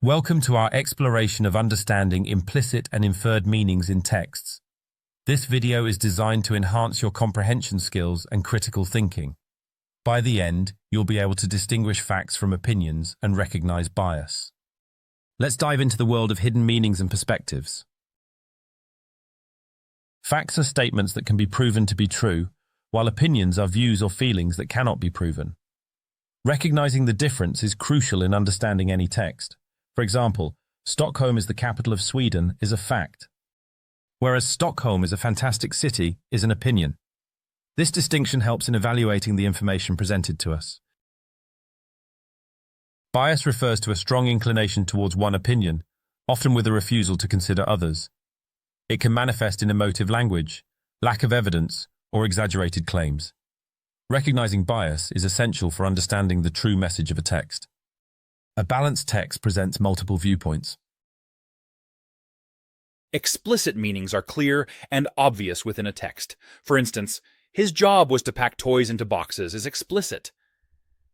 Welcome to our exploration of understanding implicit and inferred meanings in texts. This video is designed to enhance your comprehension skills and critical thinking. By the end, you'll be able to distinguish facts from opinions and recognize bias. Let's dive into the world of hidden meanings and perspectives. Facts are statements that can be proven to be true, while opinions are views or feelings that cannot be proven. Recognizing the difference is crucial in understanding any text. For example, Stockholm is the capital of Sweden is a fact, whereas Stockholm is a fantastic city is an opinion. This distinction helps in evaluating the information presented to us. Bias refers to a strong inclination towards one opinion, often with a refusal to consider others. It can manifest in emotive language, lack of evidence, or exaggerated claims. Recognizing bias is essential for understanding the true message of a text. A balanced text presents multiple viewpoints. Explicit meanings are clear and obvious within a text. For instance, his job was to pack toys into boxes is explicit.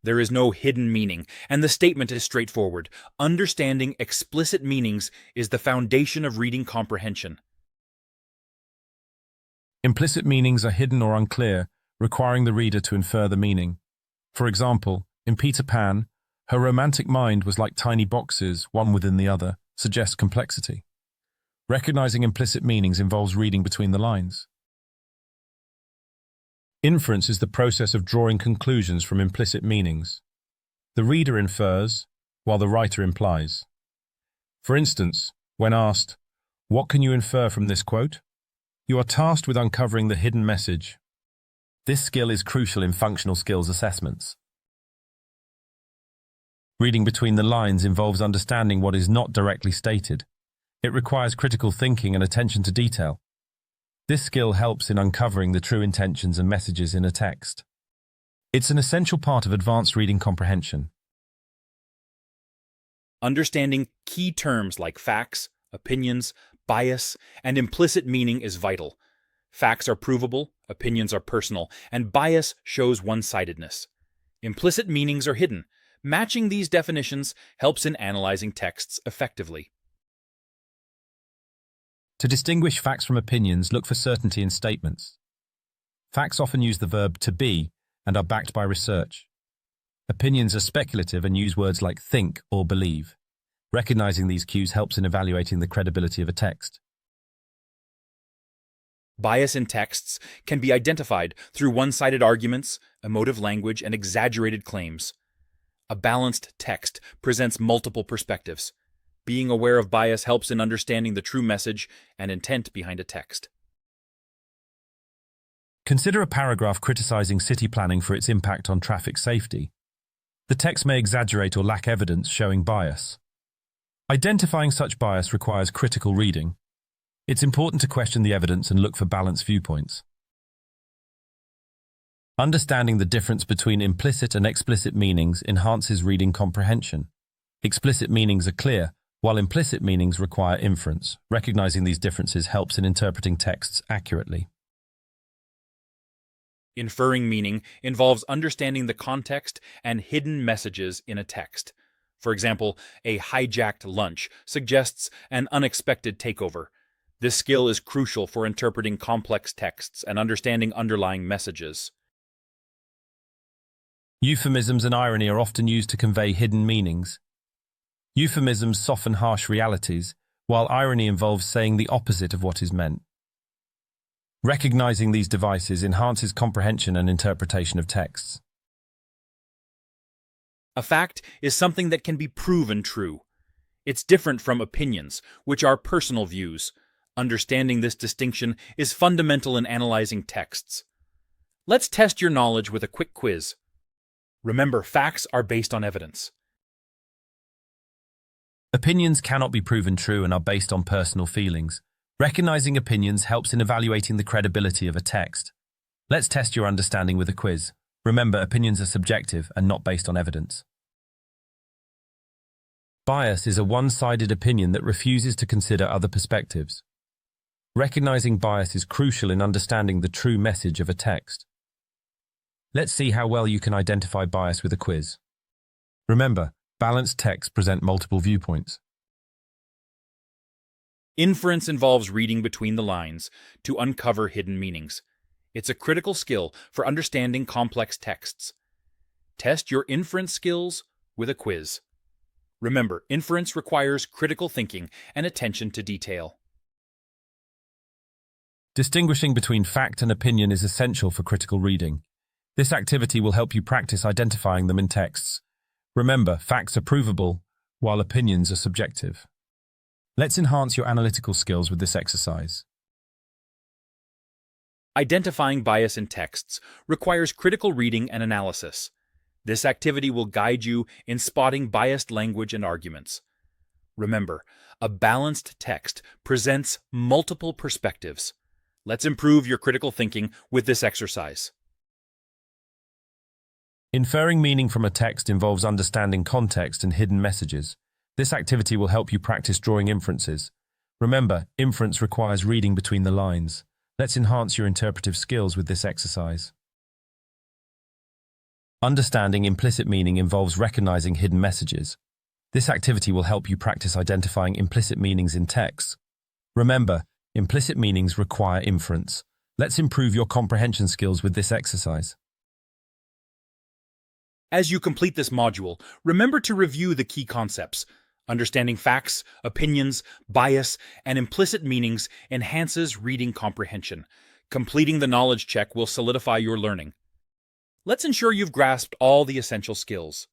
There is no hidden meaning, and the statement is straightforward. Understanding explicit meanings is the foundation of reading comprehension. Implicit meanings are hidden or unclear, requiring the reader to infer the meaning. For example, in Peter Pan, her romantic mind was like tiny boxes, one within the other, suggests complexity. Recognizing implicit meanings involves reading between the lines. Inference is the process of drawing conclusions from implicit meanings. The reader infers, while the writer implies. For instance, when asked, "What can you infer from this quote?" you are tasked with uncovering the hidden message. This skill is crucial in functional skills assessments. Reading between the lines involves understanding what is not directly stated. It requires critical thinking and attention to detail. This skill helps in uncovering the true intentions and messages in a text. It's an essential part of advanced reading comprehension. Understanding key terms like facts, opinions, bias, and implicit meaning is vital. Facts are provable, opinions are personal, and bias shows one-sidedness. Implicit meanings are hidden. Matching these definitions helps in analyzing texts effectively. To distinguish facts from opinions, look for certainty in statements. Facts often use the verb to be and are backed by research. Opinions are speculative and use words like think or believe. Recognizing these cues helps in evaluating the credibility of a text. Bias in texts can be identified through one-sided arguments, emotive language, and exaggerated claims. A balanced text presents multiple perspectives. Being aware of bias helps in understanding the true message and intent behind a text. Consider a paragraph criticizing city planning for its impact on traffic safety. The text may exaggerate or lack evidence showing bias. Identifying such bias requires critical reading. It's important to question the evidence and look for balanced viewpoints. Understanding the difference between implicit and explicit meanings enhances reading comprehension. Explicit meanings are clear, while implicit meanings require inference. Recognizing these differences helps in interpreting texts accurately. Inferring meaning involves understanding the context and hidden messages in a text. For example, a hijacked lunch suggests an unexpected takeover. This skill is crucial for interpreting complex texts and understanding underlying messages. Euphemisms and irony are often used to convey hidden meanings. Euphemisms soften harsh realities, while irony involves saying the opposite of what is meant. Recognizing these devices enhances comprehension and interpretation of texts. A fact is something that can be proven true. It's different from opinions, which are personal views. Understanding this distinction is fundamental in analyzing texts. Let's test your knowledge with a quick quiz. Remember, facts are based on evidence. Opinions cannot be proven true and are based on personal feelings. Recognizing opinions helps in evaluating the credibility of a text. Let's test your understanding with a quiz. Remember, opinions are subjective and not based on evidence. Bias is a one-sided opinion that refuses to consider other perspectives. Recognizing bias is crucial in understanding the true message of a text. Let's see how well you can identify bias with a quiz. Remember, Balanced texts present multiple viewpoints. Inference involves reading between the lines to uncover hidden meanings. It's a critical skill for understanding complex texts. Test your inference skills with a quiz. Remember, inference requires critical thinking and attention to detail. Distinguishing between fact and opinion is essential for critical reading. This activity will help you practice identifying them in texts. Remember, facts are provable, while opinions are subjective. Let's enhance your analytical skills with this exercise. Identifying bias in texts requires critical reading and analysis. This activity will guide you in spotting biased language and arguments. Remember, a balanced text presents multiple perspectives. Let's improve your critical thinking with this exercise. Inferring meaning from a text involves understanding context and hidden messages. This activity will help you practice drawing inferences. Remember, inference requires reading between the lines. Let's enhance your interpretive skills with this exercise. Understanding implicit meaning involves recognizing hidden messages. This activity will help you practice identifying implicit meanings in texts. Remember, implicit meanings require inference. Let's improve your comprehension skills with this exercise. As you complete this module, remember to review the key concepts. Understanding facts, opinions, bias, and implicit meanings enhances reading comprehension. Completing the knowledge check will solidify your learning. Let's ensure you've grasped all the essential skills.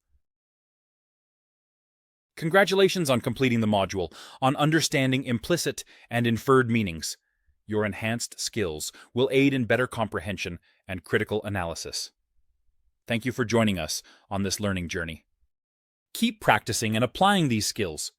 Congratulations on completing the module on understanding implicit and inferred meanings. Your enhanced skills will aid in better comprehension and critical analysis. Thank you for joining us on this learning journey. Keep practicing and applying these skills.